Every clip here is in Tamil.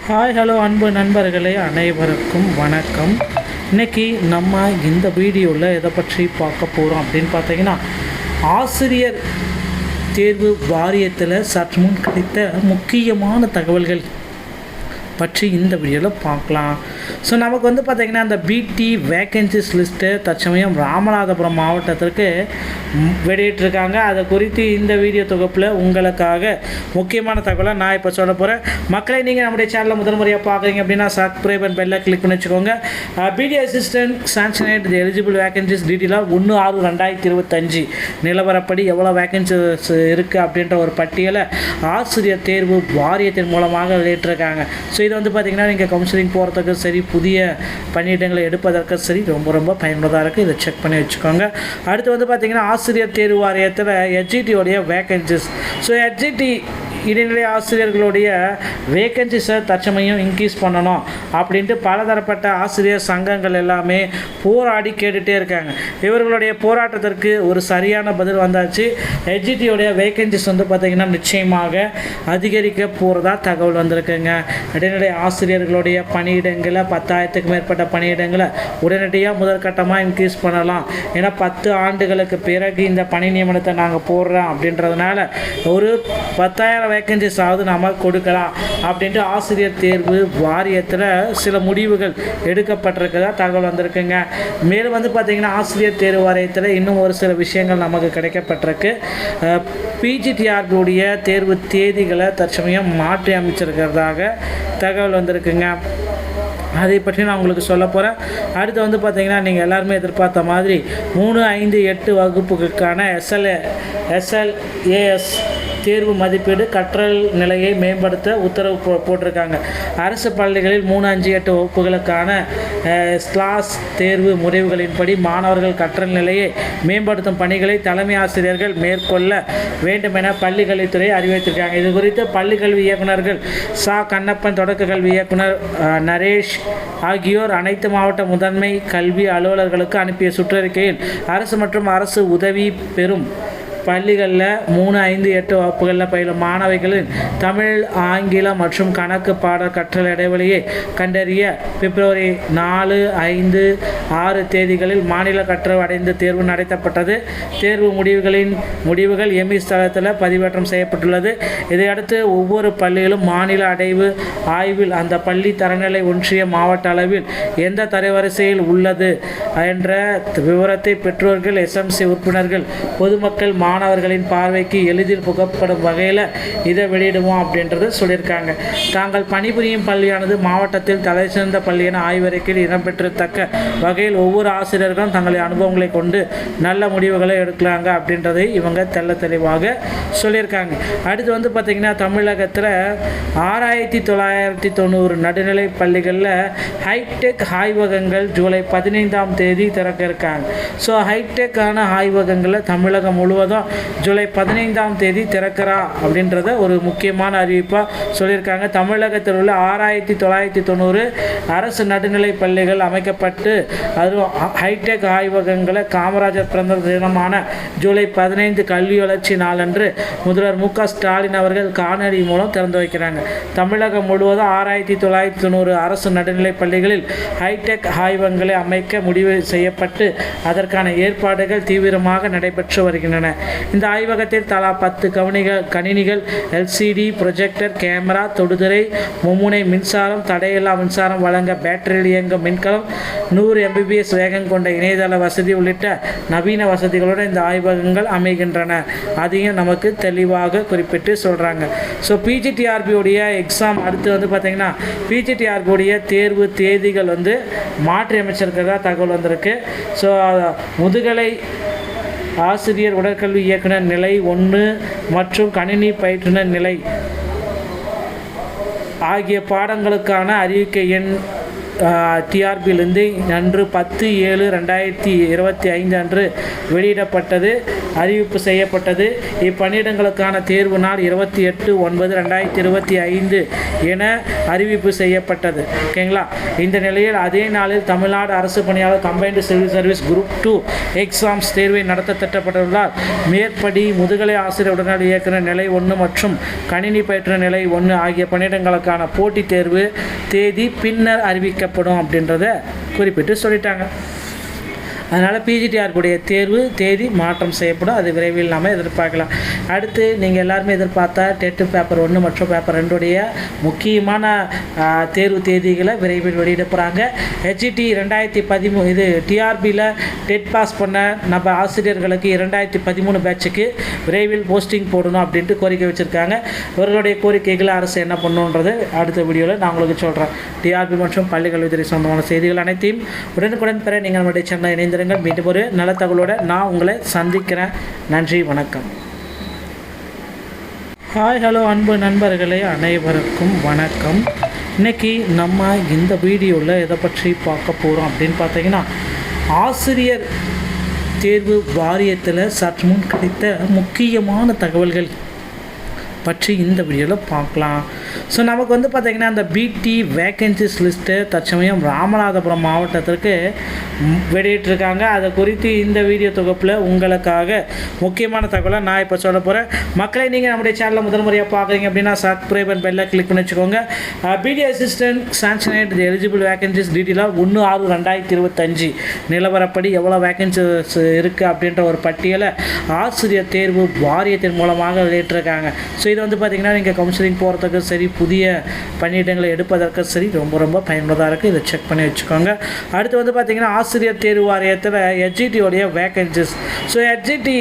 ஹாய் ஹலோ அன்பு நண்பர்களே, அனைவருக்கும் வணக்கம். இன்றைக்கி நம்ம இந்த வீடியோவில் எதை பற்றி பார்க்க போகிறோம் அப்படின்னு பார்த்தீங்கன்னா, ஆசிரியர் தேர்வு வாரியத்தில் சற்று முன் கிடைத்த முக்கியமான தகவல்கள் பற்றி இந்த வீடியோவில் பார்க்கலாம். ஸோ நமக்கு பார்த்திங்கன்னா அந்த பிடி வேக்கன்சிஸ் லிஸ்ட்டு தற்சமயம் ராமநாதபுரம் மாவட்டத்திற்கு வெளியிட்டிருக்காங்க. அதை குறித்து இந்த வீடியோ தொகுப்பில் உங்களுக்காக முக்கியமான தகவலை நான் இப்போ சொல்ல போகிறேன். மக்களை நீங்கள் நம்முடைய சேனலில் முதல் முறையாக பார்க்குறீங்க அப்படின்னா சப்ஸ்கிரைப் அண்ட் பெல்லை கிளிக் பண்ணி வச்சுக்கோங்க. பிடி அசிஸ்டன்ட் சாங்ஷனேட் எலிஜிபிள் வேக்கன்சிஸ் டீட்டெயிலாக 1/6/2025 நிலவரப்படி எவ்வளோ வேக்கன்சிஸ் இருக்குது அப்படின்ற ஒரு பட்டியலை ஆசிரியர் தேர்வு வாரியத்தின் மூலமாக வெளியிட்டிருக்காங்க. ஸோ இது பார்த்திங்கன்னா நீங்கள் கவுன்சிலிங் போகிறதுக்கு சரி, புதிய பணியிடங்களை எடுப்பதற்கு சரி ரொம்ப பயனுள்ளதாக இருக்குது. இதை செக் பண்ணி வச்சுக்கோங்க. அடுத்து பார்த்திங்கன்னா ஆசிரியர் தேர்வு வாரியத்தில் ஹெச்இடியோடைய வேக்கன்சிஸ். ஸோ ஹெச்இடி இடைநிலை ஆசிரியர்களுடைய வேக்கன்சிஸை தற்சமயம் இன்க்ரீஸ் பண்ணணும் அப்படின்ட்டு பலதரப்பட்ட ஆசிரியர் சங்கங்கள் எல்லாமே போராடி கேட்டுகிட்டே இருக்காங்க. இவர்களுடைய போராட்டத்திற்கு ஒரு சரியான பதில் வந்தாச்சு. ஹெச்இடியோடைய வேக்கன்சிஸ் பார்த்திங்கன்னா நிச்சயமாக அதிகரிக்க போகிறதா தகவல் வந்திருக்குங்க. இடைநிலை ஆசிரியர்களுடைய பணியிடங்களை 10,000க்கு மேற்பட்ட பணியிடங்களை உடனடியாக முதற்கட்டமாக இன்க்ரீஸ் பண்ணலாம். ஏன்னா 10 ஆண்டுகளுக்கு பிறகு இந்த பணி நியமனத்தை நாங்கள் போடுறோம் அப்படின்றதுனால ஒரு 10,000 வேக்கன்சிஸ் ஆகுது நாம் கொடுக்கலாம் அப்படின்ட்டு ஆசிரியர் தேர்வு வாரியத்தில் சில முடிவுகள் எடுக்கப்பட்டிருக்கிறதா தகவல் வந்திருக்குங்க. மேலும் பார்த்திங்கன்னா ஆசிரியர் தேர்வு வாரியத்தில் இன்னும் ஒரு சில விஷயங்கள் நமக்கு கிடைக்கப்பட்டிருக்கு. பிஜிடிஆர்பியுடைய தேர்வு தேதிகளை தற்சமயம் மாற்றி அமைச்சிருக்கிறதாக தகவல் வந்திருக்குங்க. அதை பற்றி நான் உங்களுக்கு சொல்ல போகிறேன். அடுத்து பார்த்திங்கன்னா நீங்கள் எல்லாருமே எதிர்பார்த்த மாதிரி 3, 5, 8 வகுப்புகளுக்கான எஸ்எல்ஏஎஸ் தேர்வு மதிப்பீடு கற்றல் நிலையை மேம்படுத்த உத்தரவு போட்டிருக்காங்க. அரசு பள்ளிகளில் 3, 5, 8 வகுப்புகளுக்கான ஸ்லாஸ் தேர்வு முடிவுகளின்படி மாணவர்கள் கற்றல் நிலையை மேம்படுத்தும் பணிகளை தலைமை ஆசிரியர்கள் மேற்கொள்ள வேண்டும் என பள்ளிக்கல்வித்துறை அறிவித்திருக்காங்க. இது குறித்து பள்ளிக்கல்வி இயக்குநர்கள் கண்ணப்பன், தொடக்க கல்வி இயக்குனர் நரேஷ் ஆகியோர் அனைத்து மாவட்ட முதன்மை கல்வி அலுவலர்களுக்கு அனுப்பிய சுற்றறிக்கையில் அரசு மற்றும் அரசு உதவி பெறும் பள்ளிகளில் 3, 5, 8 வகுப்புகளில் பயிலும் மாணவிகளின் தமிழ், ஆங்கிலம் மற்றும் கணக்கு பாட கற்றல் இடைவெளியை கண்டறிய பிப்ரவரி 4, 5, 6 தேதிகளில் மாநில கற்றல் அடைந்து தேர்வு நடத்தப்பட்டது. தேர்வு முடிவுகள் எமிஸ் தளத்தில் பதிவேற்றம் செய்யப்பட்டுள்ளது. இதையடுத்து ஒவ்வொரு பள்ளியிலும் மாநில அடைவு ஆய்வில் அந்த பள்ளி தரநிலை ஒன்றிய மாவட்ட அளவில் எந்த தரவரிசையில் உள்ளது என்ற விவரத்தை பெற்றோர்கள், எஸ்எம்சி உறுப்பினர்கள், பொதுமக்கள், மாணவர்களின் பார்வைக்கு எளிதில் புகப்படும் வகையில் இதை வெளியிடுவோம் அப்படின்றது சொல்லியிருக்காங்க. தாங்கள் பணிபுரியும் பள்ளியானது மாவட்டத்தில் தலை சிறந்த பள்ளி என ஆய்வறிக்கையில் இடம்பெற்றத்தக்க வகையில் ஒவ்வொரு ஆசிரியர்களும் தங்களின் அனுபவங்களை கொண்டு நல்ல முடிவுகளை எடுக்கலாங்க அப்படின்றதை இவங்க தெளிவாக சொல்லியிருக்காங்க. அடுத்து பார்த்திங்கன்னா தமிழகத்தில் 6,990 நடுநிலை பள்ளிகளில் ஹைடெக் ஆய்வகங்கள் ஜூலை 15ஆம் தேதி திறக்க இருக்காங்க. ஸோ ஹைடெக்கான ஆய்வகங்களை தமிழகம் முழுவதும் ஜூலை 15ஆம் தேதி திறக்கிறா அப்படின்றத ஒரு முக்கியமான அறிவிப்பாக சொல்லியிருக்காங்க. தமிழகத்தில் உள்ள 6,990 அரசு நடுநிலை பள்ளிகள் அமைக்கப்பட்டு அதுவும் ஹைடெக் ஆய்வகங்களை காமராஜர் பிறந்த தினமான ஜூலை 15 கல்வி வளர்ச்சி நாளன்று முதல்வர் மு க ஸ்டாலின் அவர்கள் காணொலி மூலம் திறந்து வைக்கிறாங்க. தமிழகம் முழுவதும் 6,990 அரசு நடுநிலை பள்ளிகளில் ஹைடெக் ஆய்வகங்களை அமைக்க முடிவு செய்யப்பட்டு அதற்கான ஏற்பாடுகள் தீவிரமாக நடைபெற்று வருகின்றன. இந்த ஆய்வகத்தில் தலா 10 கணினிகள், எல்சிடி ப்ரொஜெக்டர், கேமரா, தொடுதிரை, மும்முனை மின்சாரம், தடையில்லா மின்சாரம் வழங்க பேட்டரியில் இயங்கும் மின்கலம், 100 Mbps வேகம் கொண்ட இணையதள வசதி உள்ளிட்ட நவீன வசதிகளோடு இந்த ஆய்வகங்கள் அமைகின்றன. அதையும் நமக்கு தெளிவாக குறிப்பிட்டு சொல்கிறாங்க. ஸோ பிஜிடிஆர்பியுடைய எக்ஸாம் அடுத்து பார்த்திங்கன்னா பிஜிடிஆர்பியுடைய தேர்வு தேதிகள் மாற்றி அமைச்சிருக்கிறதா தகவல் வந்திருக்கு. ஸோ முதுகலை ஆசிரியர் உடற்கல்வி இயக்குனர் நிலை 1 மற்றும் கணினி பயிற்றுனர் நிலை ஆகிய பாடங்களுக்கான அறிவிக்கை எண் டிஆர்பியிலிருந்து அன்று 10/7/2025 அன்று வெளியிடப்பட்டது, அறிவிப்பு செய்யப்பட்டது. இப்பணியிடங்களுக்கான தேர்வு நாள் 28/9/2025 என அறிவிப்பு செய்யப்பட்டது. ஓகேங்களா? இந்த நிலையில் அதே நாளில் தமிழ்நாடு அரசு பணியாளர் combined civil service group 2 exams தேர்வை நடத்த திட்டப்பட்டுள்ளார். மேற்படி முதுகலை ஆசிரியர் உடனடி இயக்குனர் நிலை 1 மற்றும் கணினி பயிற்றுனர் நிலை 1 ஆகிய பணியிடங்களுக்கான போட்டித் தேர்வு தேதி பின்னர் அறிவிக்கப்படும் அப்படின்றத குறிப்பிட்டு சொல்லிட்டாங்க. அதனால் பிஜிடிஆருடைய தேர்வு தேதி மாற்றம் செய்யப்படும். அது விரைவில் நாம் எதிர்பார்க்கலாம். அடுத்து நீங்கள் எல்லாருமே எதிர்பார்த்தா டெட் பேப்பர் 1 மற்றும் பேப்பர் 2 முக்கியமான தேர்வு தேதிகளை விரைவில் வெளியிட போகிறாங்க. ஹெச்இடி 2013 இது டிஆர்பியில் டெட் பாஸ் பண்ண நம்ம ஆசிரியர்களுக்கு 2013 பேட்சுக்கு விரைவில் போஸ்டிங் போடணும் அப்படின்ட்டு கோரிக்கை வச்சுருக்காங்க. இவர்களுடைய கோரிக்கைகளை அரசு என்ன பண்ணுன்றது அடுத்த வீடியோவில் நான் உங்களுக்கு சொல்கிறேன். டிஆர்பி மற்றும் பள்ளி கல்வித்துறை சொந்தமான செய்திகள் அனைத்தையும் உடனுக்குடன் பெற நீங்கள் நம்முடைய சேனலை இணைந்து மீண்டும் ஒரு நல்ல தகவலோடு நான் உங்களை சந்திக்கிறேன். நன்றி, வணக்கம். ஹாய், ஹலோ அன்பு நண்பர்களே, அனைவருக்கும் வணக்கம். இன்றைக்கி நம்ம இந்த வீடியோவில் எதை பற்றி பார்க்க போகிறோம் அப்படின்னு பார்த்தீங்கன்னா, ஆசிரியர் தேர்வு வாரியத்தில் சற்று முன் கிடைத்த முக்கியமான தகவல்கள் பற்றி இந்த வீடியோவில் பார்க்கலாம். ஸோ நமக்கு பார்த்திங்கன்னா அந்த பிடி வேக்கன்சிஸ் லிஸ்ட்டு தற்சமயம் ராமநாதபுரம் மாவட்டத்திற்கு வெளியிட்டிருக்காங்க. அதை குறித்து இந்த வீடியோ தொகுப்பில் உங்களுக்காக முக்கியமான தகவலை நான் இப்போ சொல்ல போகிறேன். மக்களை நீங்கள் நம்முடைய சேனலில் முதல் முறையாக பார்க்குறீங்க அப்படின்னா சப்ஸ்கிரைப் அண்ட் பெல்லை கிளிக் பண்ணி வச்சுக்கோங்க. பிடி அசிஸ்டன்ட் சாங்ஷனேட் எலிஜிபிள் வேக்கன்சிஸ் டீட்டெயிலாக 1/6/2025 நிலவரப்படி எவ்வளோ வேக்கன்சிஸ் இருக்குது அப்படின்ற ஒரு பட்டியலை ஆசிரியர் தேர்வு வாரியத்தின் மூலமாக வெளியிட்டிருக்காங்க. ஸோ இது பார்த்திங்கன்னா நீங்கள் கவுன்சிலிங் போகிறதுக்கு சரி, புதிய பணியிடங்களை எடுப்பதற்கு சரி ரொம்ப பயனுள்ளதாக இருக்குது. இதை செக் பண்ணி வச்சுக்கோங்க. அடுத்து பார்த்திங்கன்னா ஆசிரியர் தேர்வு வாரியத்தில் ஹெச்இடியோடைய வேக்கன்சிஸ். ஸோ ஹெச்இடி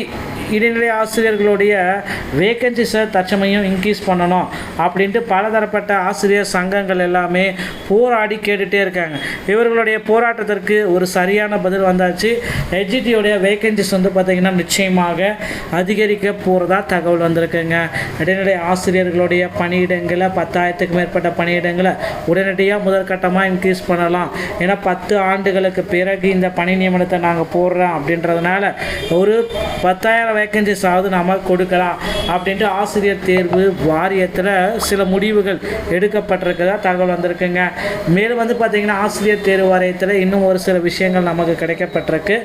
இடைநிலை ஆசிரியர்களுடைய வேக்கன்சிஸை தற்சமயம் இன்க்ரீஸ் பண்ணணும் அப்படின்ட்டு பலதரப்பட்ட ஆசிரியர் சங்கங்கள் எல்லாமே போராடி கேட்டுகிட்டே இருக்காங்க. இவர்களுடைய போராட்டத்திற்கு ஒரு சரியான பதில் வந்தாச்சு. ஹெச்இடியோடைய வேக்கன்சிஸ் பார்த்திங்கன்னா நிச்சயமாக அதிகரிக்க போகிறதா தகவல் வந்திருக்குங்க. இடைநிலை ஆசிரியர்களுடைய பணியிடங்களை 10,000க்கு மேற்பட்ட பணியிடங்களை உடனடியாக முதற்கட்டமாக இன்க்ரீஸ் பண்ணலாம். ஏன்னா 10 ஆண்டுகளுக்கு பிறகு இந்த பணி நியமனத்தை நாங்கள் போடுறோம் அப்படின்றதுனால ஒரு 10,000 வேக்கன்சிஸாவது நாம் கொடுக்கலாம் அப்படின்ட்டு ஆசிரியர் தேர்வு வாரியத்தில் சில முடிவுகள் எடுக்கப்பட்டிருக்கிறதா தகவல் வந்திருக்குங்க. மேலும் பார்த்திங்கன்னா ஆசிரியர் தேர்வு வாரியத்தில் இன்னும் ஒரு சில விஷயங்கள் நமக்கு கிடைக்கப்பட்டிருக்கு.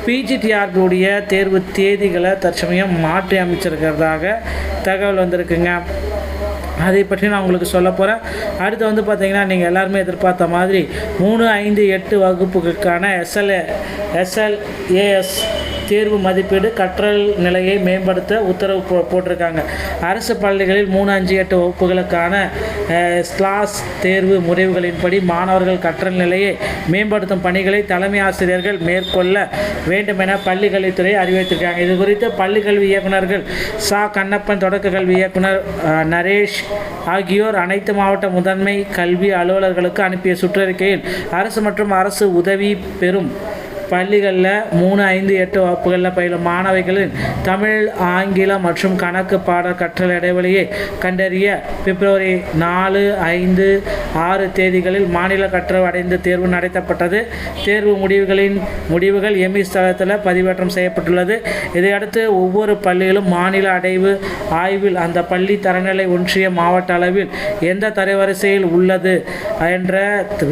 பிஜிடிஆருடைய தேர்வு தேதிகளை தற்சமயம் மாற்றி அமைச்சிருக்கிறதாக தகவல் வந்திருக்குங்க. அதை பற்றி நான் உங்களுக்கு சொல்ல போகிறேன். அடுத்து பார்த்திங்கன்னா நீங்கள் எல்லாருமே எதிர்பார்த்த மாதிரி 3, 5, 8 வகுப்புகளுக்கான SLAS தேர்வு மதிப்பீடு கற்றல் நிலையை மேம்படுத்த உத்தரவு போட்டிருக்காங்க. அரசு பள்ளிகளில் 3, 5, 8 வகுப்புகளுக்கான ஸ்லாஸ் தேர்வு முடிவுகளின்படி மாணவர்கள் கற்றல் நிலையை மேம்படுத்தும் பணிகளை தலைமை ஆசிரியர்கள் மேற்கொள்ள வேண்டும் என பள்ளிக்கல்வித்துறை அறிவித்திருக்காங்க. இது குறித்து பள்ளிக்கல்வி இயக்குநர்கள் கண்ணப்பன், தொடக்க கல்வி இயக்குனர் நரேஷ் ஆகியோர் அனைத்து மாவட்ட முதன்மை கல்வி அலுவலர்களுக்கு அனுப்பிய சுற்றறிக்கையில் அரசு மற்றும் அரசு உதவி பெறும் பள்ளிகளில் 3, 5, 8 வகுப்புகளில் பயிலும் மாணவிகளின் தமிழ், ஆங்கிலம் மற்றும் கணக்கு பாட கற்றல் இடைவெளியை கண்டறிய பிப்ரவரி 4, 5, 6 தேதிகளில் மாநில கற்றல் அடைந்து தேர்வு நடத்தப்பட்டது. தேர்வு முடிவுகள் எம்இஸ் தளத்தில் பதிவேற்றம் செய்யப்பட்டுள்ளது. இதையடுத்து ஒவ்வொரு பள்ளியிலும் மாநில அடைவு ஆய்வில் அந்த பள்ளி தரநிலை ஒன்றிய மாவட்ட அளவில் எந்த தரவரிசையில் உள்ளது என்ற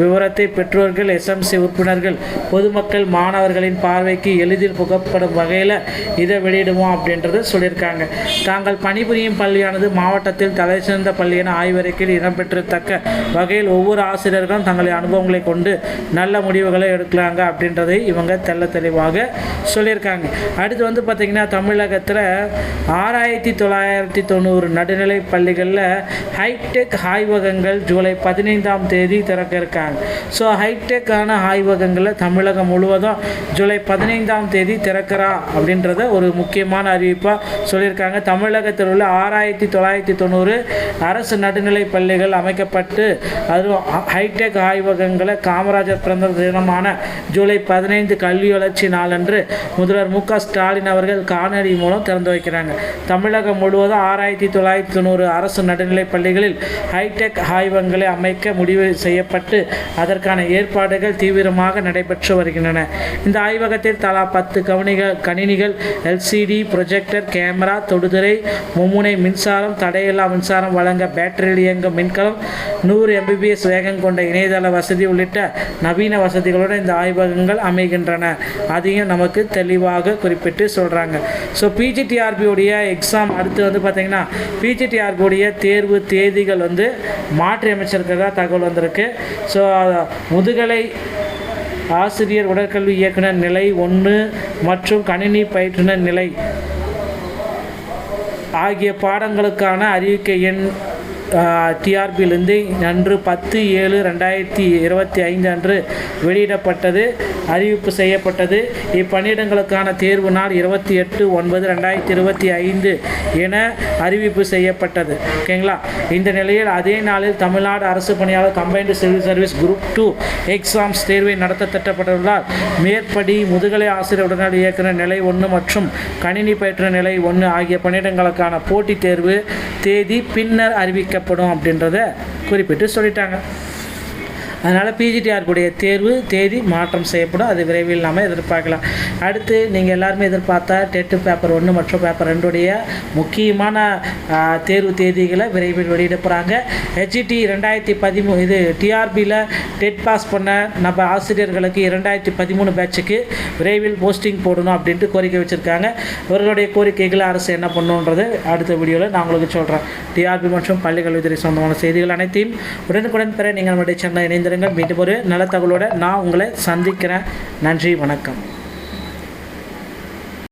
விவரத்தை பெற்றோர்கள், எஸ்எம்சி உறுப்பினர்கள், பொதுமக்கள், மாணவர்களின் பார்வைக்கு எளிதில் புகப்படும் வகையில் இதை வெளியிடுவோம் அப்படின்றது சொல்லியிருக்காங்க. தாங்கள் பணிபுரியும் பள்ளியானது மாவட்டத்தில் தலை சிறந்த பள்ளி என ஆய்வறிக்கையில் இடம்பெற்றத்தக்க வகையில் ஒவ்வொரு ஆசிரியர்களும் தங்களின் அனுபவங்களை கொண்டு நல்ல முடிவுகளை எடுக்கலாங்க அப்படின்றதை இவங்க தெளிவாக சொல்லியிருக்காங்க. அடுத்து பார்த்திங்கன்னா தமிழகத்தில் 6,990 நடுநிலை பள்ளிகளில் ஹைடெக் ஆய்வகங்கள் ஜூலை 15ஆம் தேதி திறக்க இருக்காங்க. ஸோ ஹைடெக்கான ஆய்வகங்களை தமிழகம் முழுவதும் ஜூலை 15ஆம் தேதி திறக்கிறா அப்படின்றத ஒரு முக்கியமான அறிவிப்பாக சொல்லியிருக்காங்க. தமிழகத்தில் உள்ள 6,990 அரசு நடுநிலை பள்ளிகள் அமைக்கப்பட்டு அதுவும் ஹைடெக் ஆய்வகங்களை காமராஜர் பிறந்த தினமான ஜூலை 15 கல்வி வளர்ச்சி நாளன்று முதல்வர் மு.க.ஸ்டாலின் அவர்கள் காணொலி மூலம் திறந்து வைக்கிறாங்க. தமிழகம் முழுவதும் 6990 அரசு நடுநிலைப் பள்ளிகளில் ஹைடெக் ஆய்வகங்களை அமைக்க முடிவு செய்யப்பட்டு அதற்கான ஏற்பாடுகள் தீவிரமாக நடைபெற்று வருகின்றன. இந்த ஆய்வகத்தில் தலா 10 கணினிகள், எல்சிடி ப்ரொஜெக்டர், கேமரா, தொடுதிரை, மும்முனை மின்சாரம், தடையில்லா மின்சாரம் வழங்க பேட்டரியில் இயங்கும் மின்கலம், 100 Mbps வேகம் கொண்ட இணையதள வசதி உள்ளிட்ட நவீன வசதிகளுடன் இந்த ஆய்வகங்கள் அமைகின்றன. அதையும் நமக்கு தெளிவாக குறிப்பிட்டு சொல்கிறாங்க. ஸோ பிஜிடிஆர்பியுடைய எக்ஸாம் அடுத்து பார்த்திங்கன்னா பிஜிடிஆர்பியுடைய தேர்வு தேதிகள் மாற்றி அமைச்சிருக்கிறதா தகவல் வந்திருக்கு. ஸோ முதுகலை ஆசிரியர் உடற்கல்வி இயக்குனர் நிலை 1 மற்றும் கணினி பயிற்றுனர் நிலை ஆகிய பாடங்களுக்கான அறிவிக்கை எண் டிஆர்பியிலிருந்து அன்று 10/7/2025 அன்று வெளியிடப்பட்டது, அறிவிப்பு செய்யப்பட்டது. இப்பணியிடங்களுக்கான தேர்வு நாள் 28/9/2025 என அறிவிப்பு செய்யப்பட்டது. ஓகேங்களா? இந்த நிலையில் அதே நாளில் தமிழ்நாடு அரசு பணியாளர் combined civil service group 2 exams தேர்வை நடத்த திட்டப்பட்டுள்ளார். மேற்படி முதுகலை ஆசிரியர் உடனடி இயக்குனர் நிலை 1 மற்றும் கணினி பயிற்றுனர் நிலை 1 ஆகிய பணியிடங்களுக்கான போட்டித் தேர்வு தேதி பின்னர் அறிவிக்கப்படும் அப்படின்றத குறிப்பிட்டு சொல்லிட்டாங்க. அதனால் பிஜிடிஆர்புடைய தேர்வு தேதி மாற்றம் செய்யப்படும். அது விரைவில் நாம் எதிர்பார்க்கலாம். அடுத்து நீங்கள் எல்லாருமே எதிர்பார்த்தா டெட்டு பேப்பர் 1 மற்றும் பேப்பர் 2 முக்கியமான தேர்வு தேதிகளை விரைவில் வெளியிட போகிறாங்க. ஹெச்இடி 2013 இது டிஆர்பியில் டெட் பாஸ் பண்ண நம்ம ஆசிரியர்களுக்கு 2013 பேட்சுக்கு விரைவில் போஸ்டிங் போடணும் அப்படின்ட்டு கோரிக்கை வச்சுருக்காங்க. இவர்களுடைய கோரிக்கைகளை அரசு என்ன பண்ணுன்றது அடுத்த வீடியோவில் நான் உங்களுக்கு சொல்கிறேன். டிஆர்பி மற்றும் பள்ளிக்கல்வித்துறை சொந்தமான செய்திகள் அனைத்தையும் உடனுக்குடன் பெற நீங்கள் நம்முடைய சேனலை இணைந்திருங்கள். மீண்டும் ஒரு நல்ல தகவலோடு நான் உங்களை சந்திக்கிறேன். நன்றி, வணக்கம்.